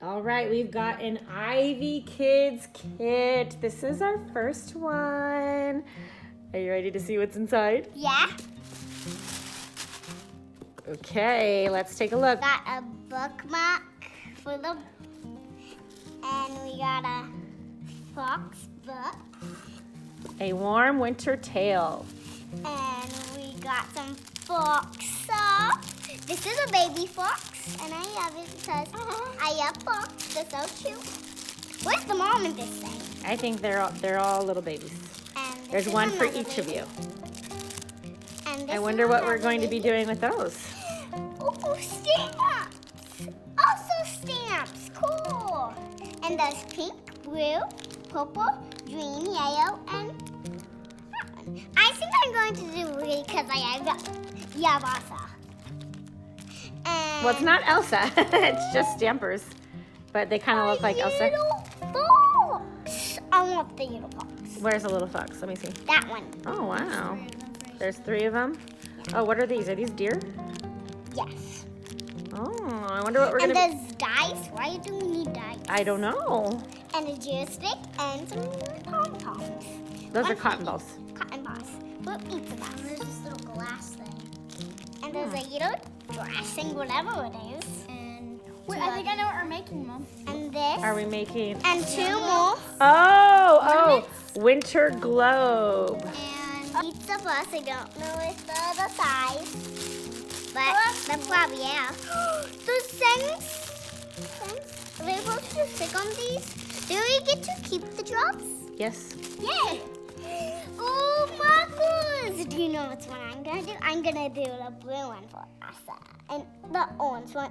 All right, we've got an Ivy Kids kit. This is our first one. Are you ready to see what's inside? Yeah. Okay, let's take a look. Got a bookmark for the, and we got a fox book, A warm winter tale. and we got some fox soap. This is a baby fox, and I love it because I love fox. They're so cute. Where's the mom in this thing? I think they're all little babies. And this There's is one for another each of baby. you. And this I is wonder what we're another going to be baby. doing with those. Oh, stamps! Also stamps, cool. And there's pink, blue, purple, green, yellow, and that one. I think I'm going to do blue because I have Elsa. And Well, it's not Elsa. It's just Stampers. But they kind of look like Elsa. Little fox. I want the little fox. Where's the little fox? Let me see. That one. Oh, wow. There's 3 of them. Oh, what are these? Are these deer? Yes. Oh, I wonder what we're And going to... there's dice. Why do we need dice? I don't know. And a joystick and some pom-poms. Those are One cotton for balls. Cotton balls. What eats of them? There's this little glass thing. And there's a little dressing, whatever it is. And Wait, I think I know what we're making, Mom. And this. Are we making... And 2 more. Oh, winter globe. And each of us, I don't know if they're the size. But they're probably, yeah. Those things. Are we supposed to stick on these? Do we get to keep the drops? Yes. Yeah. Oh, markers! Do you know which one I'm gonna do? I'm gonna do the blue one for Asa, and the orange one,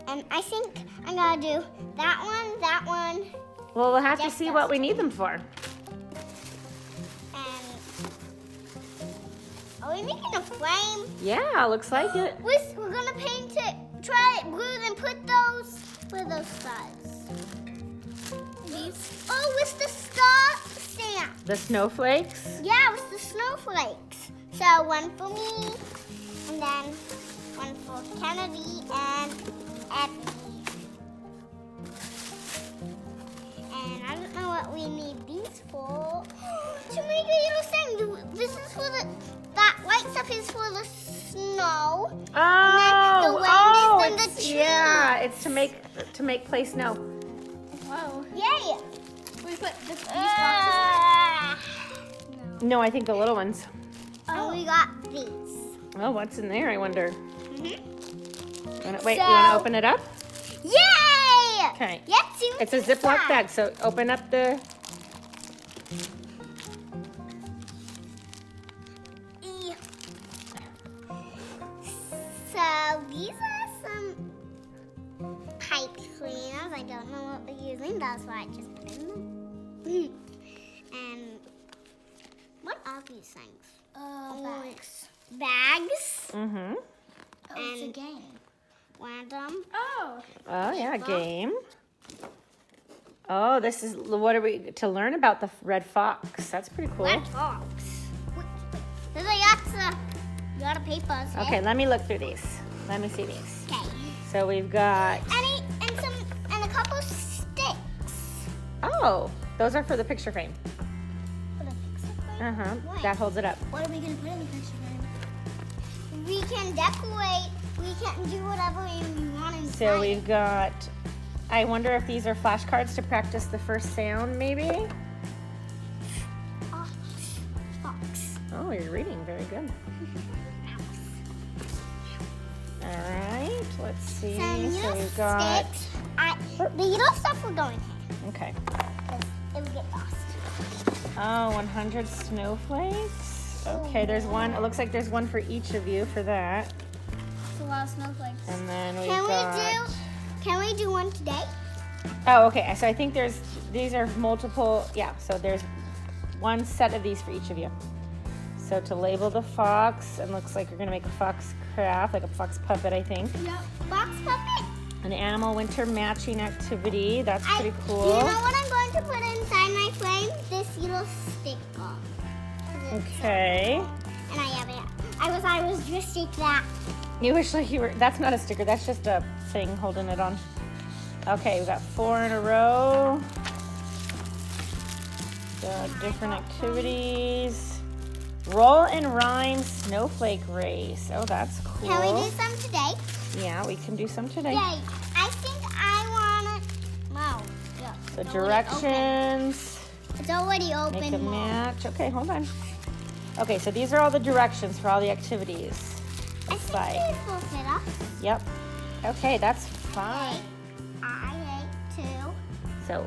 and I think I'm gonna do that one, Well, we'll have to Yes, see yes. what we need them for. and are we making a frame? Yeah, looks like it. We're gonna paint it, try it blue, then put those, where are those stars? These? Oh, with the star stamp. The snowflakes. Yeah, with the snowflakes. So one for me, and then one for Kennedy and Abby. And I don't know what we need these for. To make a little thing. This is for that white stuff is for the snow. the wind is in the it's, tree. yeah, it's to make play snow. Whoa. Yay! We put these boxes. No, I think the little ones. And we got these. Oh, what's in there? I wonder. Mhm. Wait, So- you want to open it up? Yay! Okay. Let's see It's a what's Ziploc inside. bag, so open up the. So these are some pipe cleaners. I don't know what we're using. That's why I just put in them. And what are these things? Bags. Bags. Mm-hmm. Oh, it's a And- game. Random. Oh. Oh yeah, game. Oh, this is what are we to learn about the red fox? That's pretty cool. Red fox. There's a lot of papers. eh? Okay, let me look through these. Let me see these. Okay. So we've got. And a couple sticks. Oh, those are for the picture frame. For the picture frame. Uh huh. Why? That holds it up. What are we gonna put in the picture frame? We can decorate. We can do whatever we want inside. So we've got. I wonder if these are flashcards to practice the first sound, maybe. Fox. Oh, you're reading. Very good. All right. Let's see. Some So little we've got. sticks. The little stuff will go in here Okay. because it will get lost. Oh, 100 snowflakes. Okay, there's one. It looks like there's one for each of you for that. It's a lot of snowflakes. And then we've Can got. Can we do one today? Oh, okay. So I think these are multiple. Yeah. So there's one set of these for each of you. So to label the fox, and looks like you're gonna make a fox craft, like a fox puppet, I think. Yep. Box puppet. An animal winter matching activity. That's pretty Do cool. you know what I'm going to put inside my frame? This little sticker. Okay. And I have it. I was just like that. You wish like you were. That's not a sticker. That's just a thing holding it on. Okay, we got 4 in a row. So different activities. Roll and rhyme snowflake race. Oh, that's cool. Can we do some today? Yeah, we can do some today. Yay. I think I want it. Wow. Yeah. So it's already open. directions. It's already open. Make a Mom. match. Okay, hold on. Okay, so these are all the directions for all the activities. I This think side. these will fit us. Yep. Okay, that's fine. I ate So,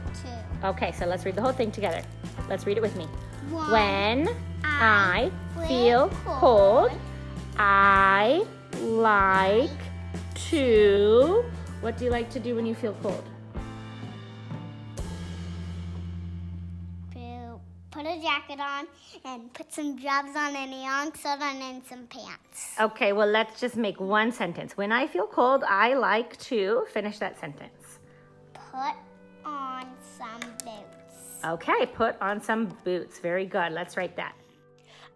2. okay, so let's read the whole thing together. Let's read it with me. 1. When I I feel cold, I like to. What do you like to do when you feel cold? Put a jacket on and put some gloves on and a long shirt on and some pants. Okay, well, let's just make one sentence. When I feel cold, I like to. Finish that sentence. Put on some boots. Okay, put on some boots. Very good. Let's write that.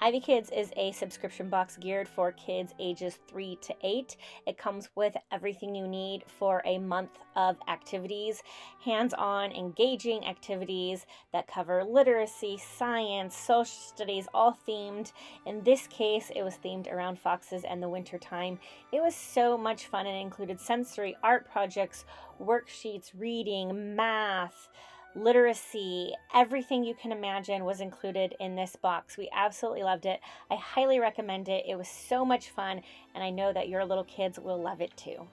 Ivy Kids is a subscription box geared for kids ages 3 to 8. It comes with everything you need for a month of activities, hands-on, engaging activities that cover literacy, science, social studies, all themed. In this case, it was themed around foxes and the winter time. It was so much fun and included sensory art projects, worksheets, reading, math, literacy, everything you can imagine was included in this box. We absolutely loved it. I highly recommend it. It was so much fun, and I know that your little kids will love it too.